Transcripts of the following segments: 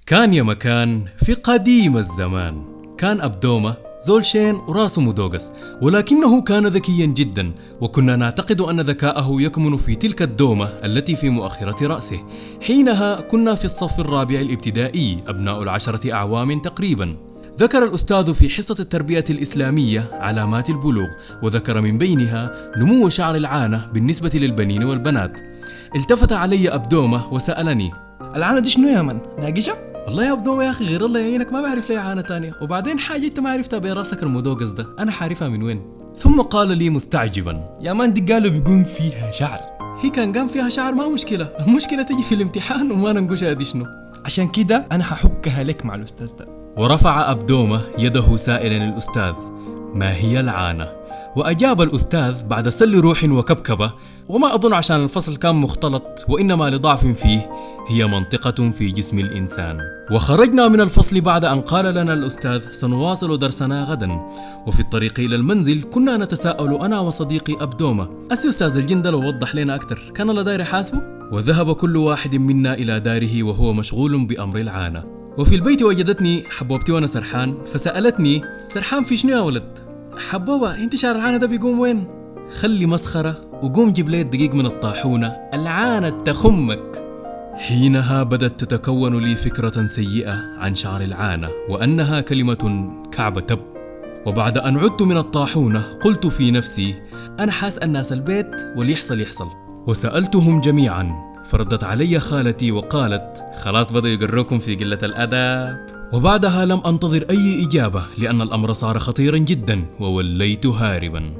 كان يا مكان في قديم الزمان كان أبدومة زول شين وراسه مدوقس، ولكنه كان ذكيا جدا، وكنا نعتقد أن ذكاءه يكمن في تلك الدومة التي في مؤخرة رأسه. حينها كنا في الصف الرابع الابتدائي، أبناء 10 أعوام تقريبا. ذكر الأستاذ في حصة التربية الإسلامية علامات البلوغ، وذكر من بينها نمو شعر العانة بالنسبة للبنين والبنات. التفت علي أبدومة وسألني: العانة دي شنو يا من؟ ناقشة؟ والله يا أبدومة يا أخي غير الله يعينك ما بعرف لي عانة تانية، وبعدين حاجة أنت ما عرفتها براسك المدوقس ده أنا حعرفها من وين؟ ثم قال لي مستعجبا: يا من دي قالوا بيقوم فيها شعر. هي كان قام فيها شعر ما مشكلة، المشكلة تجي في الامتحان وما ننقشها دي شنو. عشان كده أنا هحكها لك مع الأستاذ ده. ورفع أبدومة يده سائلا الأستاذ: ما هي العانة؟ وأجاب الأستاذ بعد سل روح وكبكبة، وما أظن عشان الفصل كان مختلط وإنما لضعف فيه: هي منطقة في جسم الإنسان. وخرجنا من الفصل بعد أن قال لنا الأستاذ: سنواصل درسنا غدا. وفي الطريق إلى المنزل كنا نتساءل أنا وصديقي أبدومة: أستاذ الجندل ووضح لنا أكثر، كان الله داير يحاسبه؟ وذهب كل واحد منا إلى داره وهو مشغول بأمر العانة. وفي البيت وجدتني حبوبتي وأنا سرحان، فسألتني: سرحان في شنو يا ولد؟ حبوبة انت شعر العانة ده بيقوم وين؟ خلي مسخرة وقوم جيب لي الدقيق من الطاحونة، العانة تخمك. حينها بدت تتكون لي فكرة سيئة عن شعر العانة، وأنها كلمة كعب تب. وبعد أن عدت من الطاحونة قلت في نفسي: أنا حاس الناس البيت واللي يحصل يحصل. وسألتهم جميعا، فردت علي خالتي وقالت: خلاص بدأوا يقروكم في قلة الأدب. وبعدها لم أنتظر أي إجابة لأن الأمر صار خطيرا جدا، ووليت هاربا.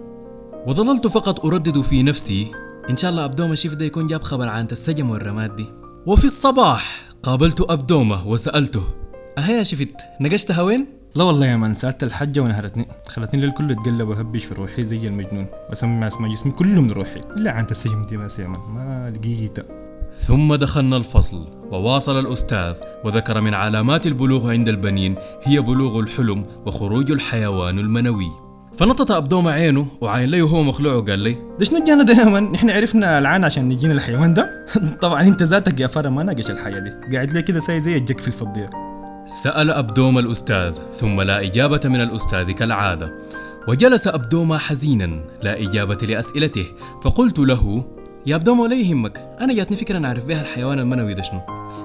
وظللت فقط أردد في نفسي: إن شاء الله أبدومة شيف ده يكون جاب خبر عن السجم والرماد دي. وفي الصباح قابلت أبدومة وسألته: أهي شفت نقشتها وين؟ لا والله يا من، سألت الحجة ونهرتني، خلتني الليل كله اتقلب وهبش في روحي زي المجنون، وأسمع اسماء جسمي كله من روحي إلا عن السجم دي بس يا من ما لقيتها. ثم دخلنا الفصل، وواصل الأستاذ وذكر من علامات البلوغ عند البنين هي بلوغ الحلم وخروج الحيوان المنوي. فنطط أبدومة عينه وعين لي وهو مخلوع وقال لي: ده شنو جانا ده يا من؟ نحن عرفنا العانة عشان نجينا الحيوان ده. طبعا انت ذاتك يا فرا ما ناقش الحاجة دي، قاعد لي كده زي الجك في الفضية. سأل أبدومة الأستاذ، ثم لا إجابة من الأستاذ كالعادة. وجلس أبدومة حزينا لا إجابة لأسئلته. فقلت له: يا أبدومة ولا يهمك، أنا جاتني فكرة نعرف بها الحيوان المنوي ده شنو،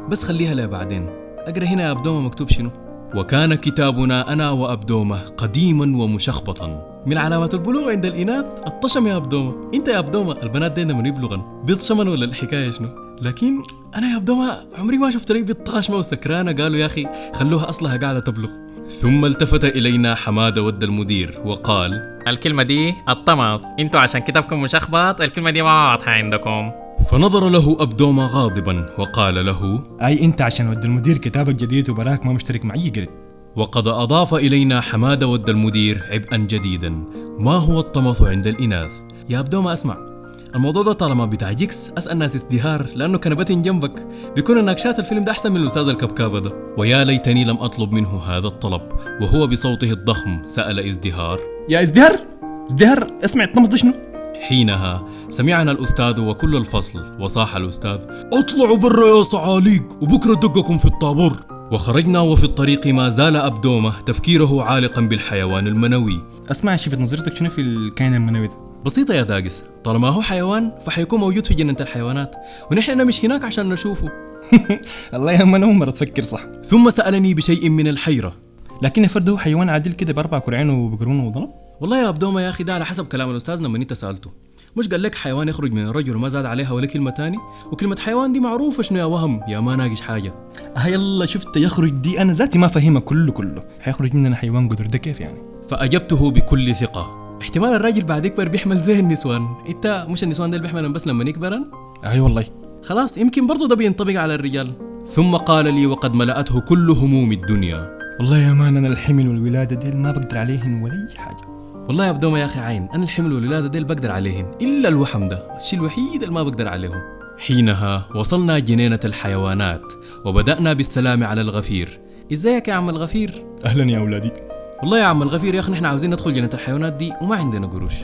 بس خليها لها بعدين. أقرأ هنا يا أبدومة مكتوب شنو. وكان كتابنا أنا وأبدومة قديما ومشخبطا. من علامات البلوغ عند الإناث الطشم يا أبدومة. أنت يا أبدومة البنات دينا من يبلغن بيطشمن ولا الحكاية شنو؟ لكن أنا يا أبدومة عمري ما شفت لي بيطاشمة وسكرانة قالوا يا أخي خلوها أصلها قاعدة تبلغ. ثم التفت إلينا حمادة ود المدير وقال: الكلمة دي الطماط، انتوا عشان كتابكم مشخبط الكلمة دي ما واضحة عندكم. فنظر له أبدومة غاضبا وقال له: أي أنت عشان ود المدير كتابك جديد وبراك ما مشترك معي قريت. وقد أضاف إلينا حمادة ود المدير عبئا جديدا: ما هو الطمث عند الإناث؟ يا أبدومة أسمع، الموضوع ده طالما بتاع جيكس أسأل ناس ازدهار لأنه كنبتين جنبك بيكون الناقشات الفيلم ده أحسن من الأستاذ الكبكابة ده. ويا ليتني لم أطلب منه هذا الطلب. وهو بصوته الضخم سأل ازدهار: يا ازدهار اسمع الطمس ده شنو؟ حينها سمعنا الأستاذ وكل الفصل، وصاح الأستاذ: اطلعوا برا يا صعاليق وبكرة دقكم في الطابور. وخرجنا، وفي الطريق ما زال أبدومة تفكيره عالقا بالحيوان المنوي. اسمع، شفت نظرتك شنو في الكائن المنوي ده؟ بسيطة يا داقس، طالما هو حيوان فحيكون موجود في جنة الحيوانات، ونحن مش هناك عشان نشوفه. الله يا من أول مرة تفكر صح. ثم سألني بشيء من الحيرة: لكن يا فرد هو حيوان عادل كده بأربع كرعين وبقرون وضرب؟ والله يا أبدومة يا أخي ده على حسب كلام الأستاذ لما أنت سألته. مش قال لك حيوان يخرج من الرجل وما زاد عليها ولا كلمة تاني؟ وكلمة حيوان دي معروفة شنو يا وهم يا ما ناقش حاجة. يلا شفت يخرج دي أنا ذاتي ما فاهمها كله حيخرج مننا حيوان قدر ده كيف يعني؟ فأجبته بكل ثقة: احتمال الراجل بعد يكبر بيحمل زي النسوان. انت مش النسوان ده اللي بيحملن بس لما يكبرن؟ والله. خلاص يمكن برضو ده بينطبق على الرجال. ثم قال لي وقد ملأته كل هموم الدنيا: والله يا مان أنا الحمل والولادة ديل ما بقدر عليهن ولا أي حاجة. والله يا أبدومة يا أخي عين، أنا الحمل والولادة ديل بقدر عليهن إلا الوحم ده الشيء الوحيد اللي ما بقدر عليهم. حينها وصلنا جنينة الحيوانات، وبدأنا بالسلام على الغفير. ازيك يا عم الغفير؟ أهلا يا أولادي. والله يا عم الغفير يا أخي نحن عاوزين ندخل جنينة الحيوانات دي وما عندنا قروش،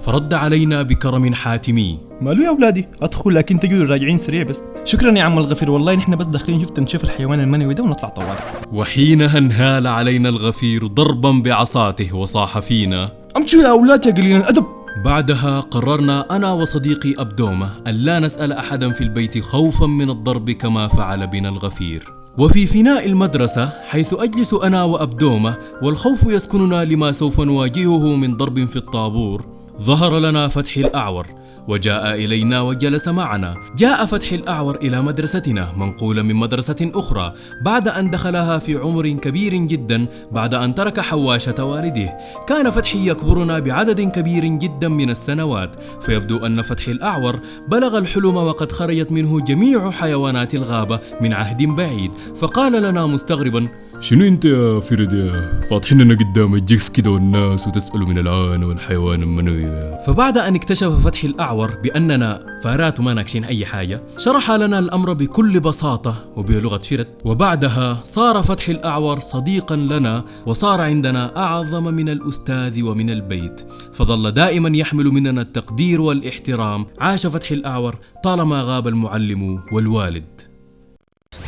فرد علينا بكرم حاتمي: مالو يا أولادي، أدخل لكن تجوا راجعين سريع بس. شكرا يا عم الغفير، والله نحن بس داخلين شفت نشوف الحيوان المنوي ده ونطلع طوال. وحينها انهال علينا الغفير ضربا بعصاته وصاح فينا: أمشوا يا أولاد يا قليل الأدب. بعدها قررنا أنا وصديقي أبدومة أن لا نسأل أحدا في البيت خوفا من الضرب كما فعل بنا الغفير. وفي فناء المدرسة حيث أجلس أنا وأبدومة والخوف يسكننا لما سوف نواجهه من ضرب في الطابور، ظهر لنا فتحي الأعور وجاء إلينا وجلس معنا. جاء فتحي الأعور إلى مدرستنا منقولا من مدرسة أخرى بعد أن دخلها في عمر كبير جدا بعد أن ترك حواشة والده. كان فتحي يكبرنا بعدد كبير جدا من السنوات، فيبدو أن فتحي الأعور بلغ الحلم وقد خرجت منه جميع حيوانات الغابة من عهد بعيد، فقال لنا مستغربا: شنو انت يا فرد فاتحين لنا قدام الجكس كده والناس وتسألوا من العانة والحيوان المنوي؟ فبعد أن اكتشف فتحي الأعور بأننا فارات وما ناكشين أي حاجة، شرح لنا الأمر بكل بساطة وبلغة فرد. وبعدها صار فتحي الأعور صديقا لنا وصار عندنا أعظم من الأستاذ ومن البيت، فظل دائما يحمل مننا التقدير والاحترام. عاش فتحي الأعور طالما غاب المعلم والوالد.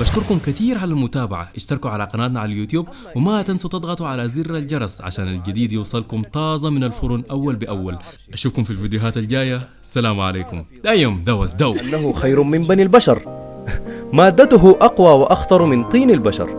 بشكركم كثير على المتابعة، اشتركوا على قناتنا على اليوتيوب وما تنسوا تضغطوا على زر الجرس عشان الجديد يوصلكم طازة من الفرن أول بأول. أشوفكم في الفيديوهات الجاية، السلام عليكم. دايم دوز دو أنه خير من بني البشر، مادته أقوى وأخطر من طين البشر.